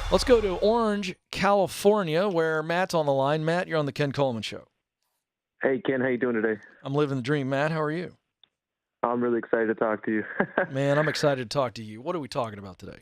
Let's go to Orange, California, where Matt's on the line. Matt, you're on the Ken Coleman Show. Hey, Ken, how you doing today? I'm living the dream. Matt, how are you? I'm really excited to talk to you. Man, I'm excited to talk to you. What are we talking about today?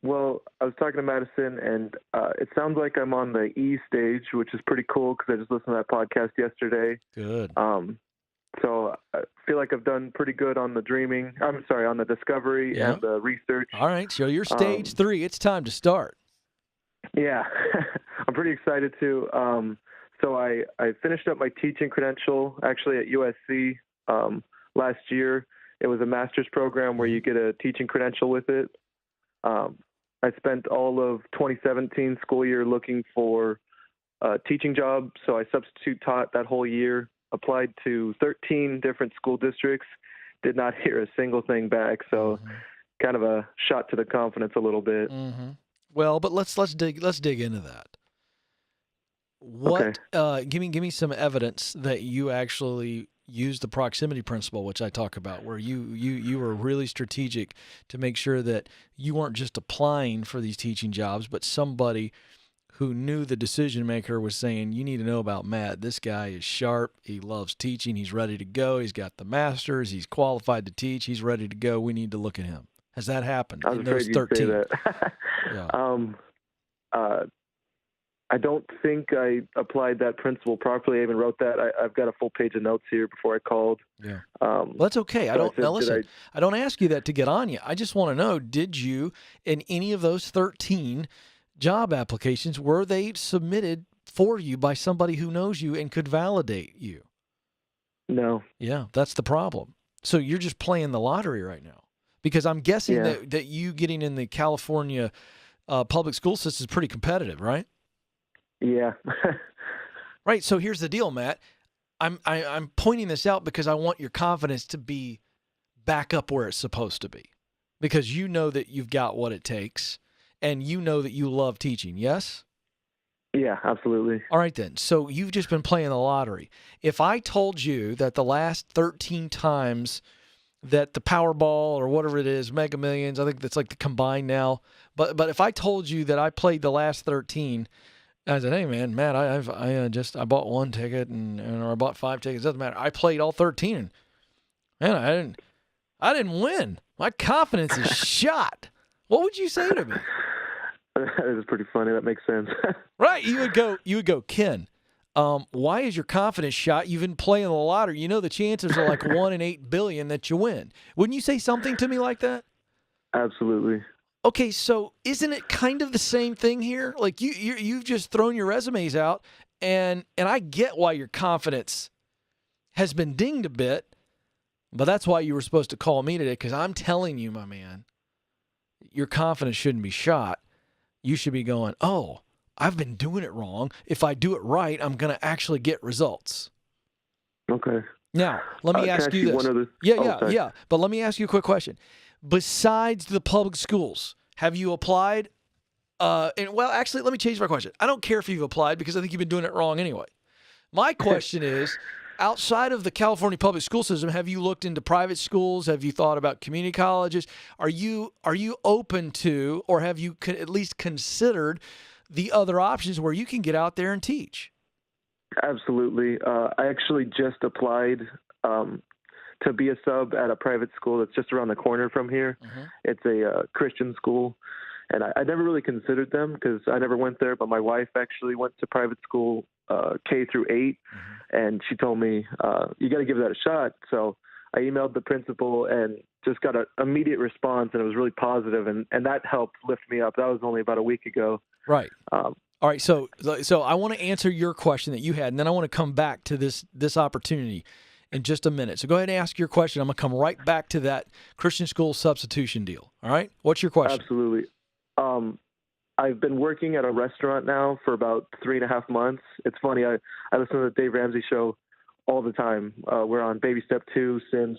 Well, I was talking to Madison, and it sounds like I'm on the E stage, which is pretty cool because I just listened to that podcast yesterday. Good. So I feel like I've done pretty good on the dreaming. I'm sorry, on the discovery and the research. All right, so you're stage 3. It's time to start. Yeah, I'm pretty excited too. So I finished up my teaching credential actually at USC last year. It was a master's program where you get a teaching credential with it. I spent all of 2017 school year looking for a teaching job, so I substitute taught that whole year, applied to 13 different school districts, did not hear a single thing back, so kind of a shot to the confidence a little bit. Well, but let's dig into that. What give me some evidence that you actually use the proximity principle, which I talk about, where you were really strategic to make sure that you weren't just applying for these teaching jobs, but somebody who knew the decision maker was saying, you need to know about Matt. This guy is sharp. He loves teaching. He's ready to go. He's got the master's. He's qualified to teach. He's ready to go. We need to look at him. Has that happened in those 13? Say that. I don't think I applied that principle properly. I even wrote that. I've got a full page of notes here before I called. Yeah. Well, that's okay. I don't ask you that to get on you. I just want to know, did you, in any of those 13 job applications, were they submitted for you by somebody who knows you and could validate you? No. Yeah, that's the problem. So you're just playing the lottery right now. Because I'm guessing that you getting in the California public school system is pretty competitive, right? Yeah. Right. So here's the deal, Matt. I'm pointing this out because I want your confidence to be back up where it's supposed to be, because you know that you've got what it takes, and you know that you love teaching. Yes. Yeah, absolutely. All right then. So you've just been playing the lottery. If I told you that the last 13 times that the Powerball or whatever it is, Mega Millions, I think that's like the combined now. But if I told you that I played the last 13. I said, hey, man, Matt, I bought one ticket or I bought 5 tickets. It doesn't matter. I played all 13. Man, I didn't win. My confidence is shot. What would you say to me? That is pretty funny. That makes sense. Right. You would go, Ken, why is your confidence shot? You've been playing the lottery. You know the chances are like 1 in 8 billion that you win. Wouldn't you say something to me like that? Absolutely. Okay, so isn't it kind of the same thing here? Like you've just thrown your resumes out, and I get why your confidence has been dinged a bit, but that's why you were supposed to call me today, because I'm telling you, my man, your confidence shouldn't be shot. You should be going, oh, I've been doing it wrong. If I do it right, I'm going to actually get results. Okay. Now, let me ask you this. Yeah. But let me ask you a quick question. Besides the public schools, have you applied? Actually, let me change my question. I don't care if you've applied, because I think you've been doing it wrong anyway. My question is, outside of the California public school system, have you looked into private schools? Have you thought about community colleges? Are you open to, or have you at least considered the other options where you can get out there and teach? Absolutely. I actually just applied to be a sub at a private school that's just around the corner from here. It's a Christian school, and I never really considered them because I never went there, but my wife actually went to private school K through 8, and she told me, you got to give that a shot. So I emailed the principal and just got an immediate response, and it was really positive, and that helped lift me up. That was only about a week ago. Right. All right, so I want to answer your question that you had, and then I want to come back to this opportunity in just a minute. So go ahead and ask your question. I'm going to come right back to that Christian school substitution deal. All right? What's your question? Absolutely. I've been working at a restaurant now for about 3.5 months. It's funny. I listen to the Dave Ramsey show all the time. We're on baby step 2 since,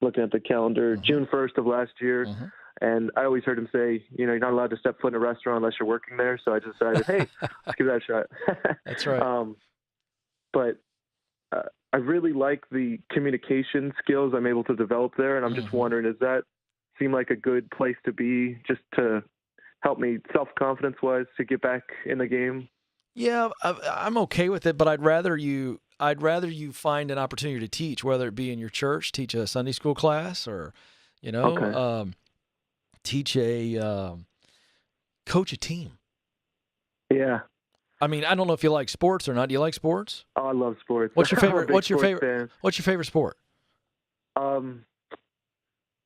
looking at the calendar, June 1st of last year. And I always heard him say, you're not allowed to step foot in a restaurant unless you're working there. So I just decided, hey, let's give that a shot. That's right. But I really like the communication skills I'm able to develop there. And I'm just wondering, does that seem like a good place to be, just to help me self-confidence wise to get back in the game? Yeah, I'm okay with it, but I'd rather you find an opportunity to teach, whether it be in your church, teach a Sunday school class, or Okay. teach coach a team. Yeah. I mean, I don't know if you like sports or not. Do you like sports? Oh, I love sports. What's your I'm a favorite? big sports fan. What's your favorite sport?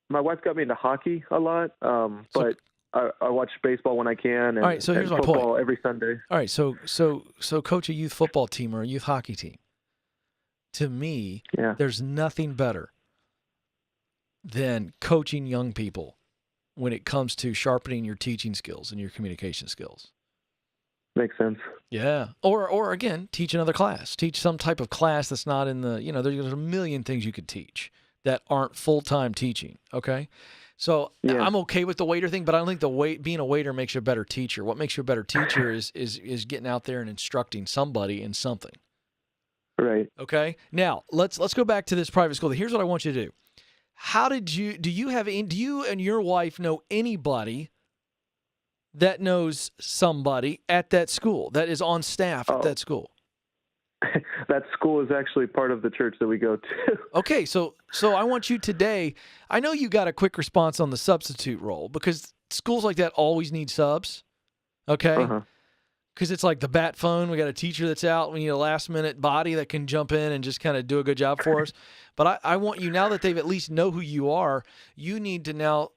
My wife got me into hockey a lot, but I watch baseball when I can, and, all right, so here's and my football point. every Sunday. All right, so coach a youth football team or a youth hockey team. To me, Yeah. there's nothing better than coaching young people when it comes to sharpening your teaching skills and your communication skills. Makes sense. Yeah. Or again, teach another class. Teach some type of class that's not in the, there's a million things you could teach that aren't full-time teaching, okay? So Yeah. I'm okay with the waiter thing, but I don't think being a waiter makes you a better teacher. What makes you a better teacher is getting out there and instructing somebody in something. Right. Okay? Now, let's go back to this private school. Here's what I want you to do. Do you and your wife know anybody that knows somebody at that school that is on staff at that school? That school is actually part of the church that we go to. Okay, so I want you today. I know you got a quick response on the substitute role because schools like that always need subs. Okay, because it's like the bat phone. We got a teacher that's out. We need a last minute body that can jump in and just kind of do a good job for us. But I want you, now that they've at least know who you are, you need to now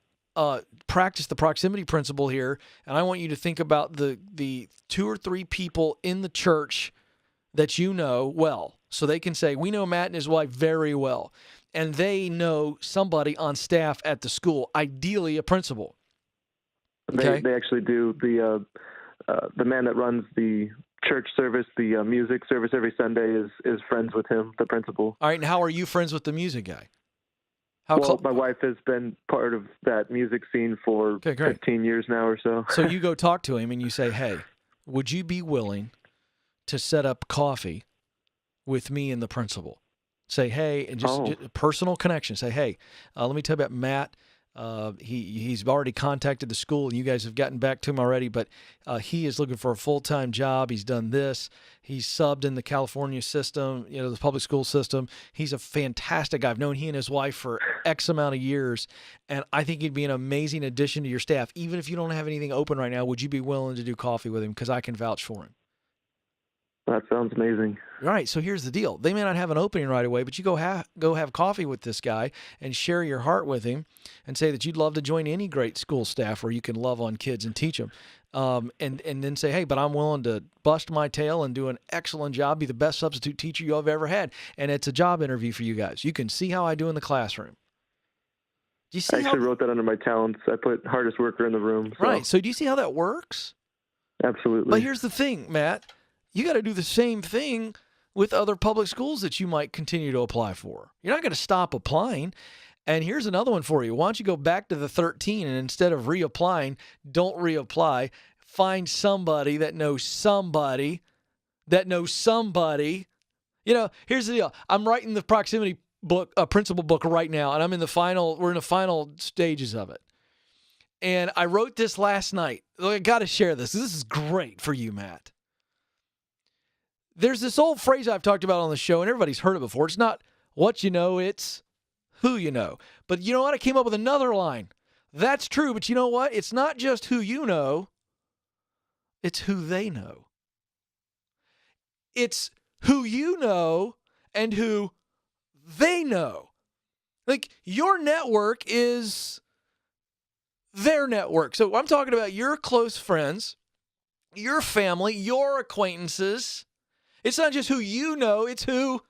practice the proximity principle here, and I want you to think about the 2 or 3 people in the church that you know well, so they can say, we know Matt and his wife very well, and they know somebody on staff at the school, ideally a principal. Okay? They actually do. The man that runs the church service, the music service every Sunday is friends with him, the principal. All right, and how are you friends with the music guy? My wife has been part of that music scene for 15 years now or so. So you go talk to him and you say, hey, would you be willing to set up coffee with me and the principal? Say, hey, and just a personal connection. Say, hey, let me tell you about Matt. He's already contacted the school, and you guys have gotten back to him already, but he is looking for a full-time job. He's done this. He's subbed in the California system, the public school system. He's a fantastic guy. I've known he and his wife for X amount of years, and I think he'd be an amazing addition to your staff. Even if you don't have anything open right now, would you be willing to do coffee with him? Because I can vouch for him. That sounds amazing. All right, so here's the deal. They may not have an opening right away, but you go have coffee with this guy and share your heart with him and say that you'd love to join any great school staff where you can love on kids and teach them. And then say, hey, but I'm willing to bust my tail and do an excellent job, be the best substitute teacher you've ever had. And it's a job interview for you guys. You can see how I do in the classroom. Do you see I actually wrote that under my talents. I put hardest worker in the room. So. Right, so do you see how that works? Absolutely. But here's the thing, Matt. You got to do the same thing with other public schools that you might continue to apply for. You're not going to stop applying. And here's another one for you. Why don't you go back to the 13 and instead of reapplying, don't reapply. Find somebody that knows somebody that knows somebody. Here's the deal. I'm writing the proximity book, principle book right now, and we're in the final stages of it. And I wrote this last night. I got to share this. This is great for you, Matt. There's this old phrase I've talked about on the show, and everybody's heard it before. It's not what you know, it's who you know. But you know what? I came up with another line. That's true, but you know what? It's not just who you know, it's who they know. It's who you know and who they know. Like, your network is their network. So I'm talking about your close friends, your family, your acquaintances. It's not just who you know, it's who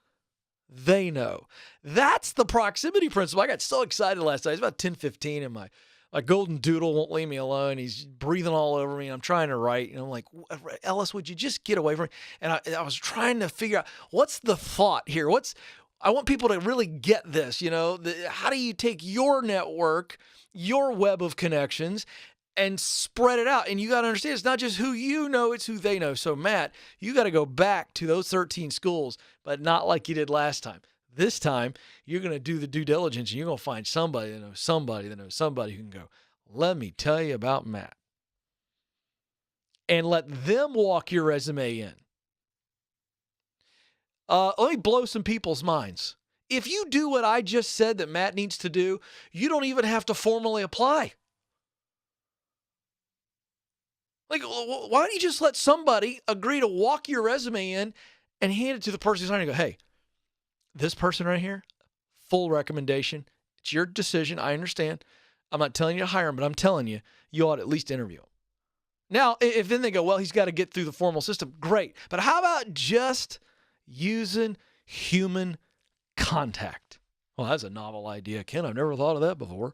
they know. That's the proximity principle. I got so excited last night. It's about 10:15, and my golden doodle won't leave me alone. He's breathing all over me, and I'm trying to write. And I'm like, Ellis, would you just get away from me? And I was trying to figure out, what's the thought here? I want people to really get this, how do you take your network, your web of connections, and spread it out? And you got to understand, it's not just who you know, it's who they know. So, Matt, you got to go back to those 13 schools, but not like you did last time. This time, you're going to do the due diligence, and you're going to find somebody that knows somebody that knows somebody who can go, let me tell you about Matt. and let them walk your resume in. Let me blow some people's minds. If you do what I just said that Matt needs to do, you don't even have to formally apply. Like, why don't you just let somebody agree to walk your resume in and hand it to the person who's hiring and go, hey, this person right here, full recommendation. It's your decision. I understand. I'm not telling you to hire him, but I'm telling you, you ought to at least interview him. Now, if then they go, well, he's got to get through the formal system, great. But how about just using human contact? Well, that's a novel idea, Ken. I've never thought of that before.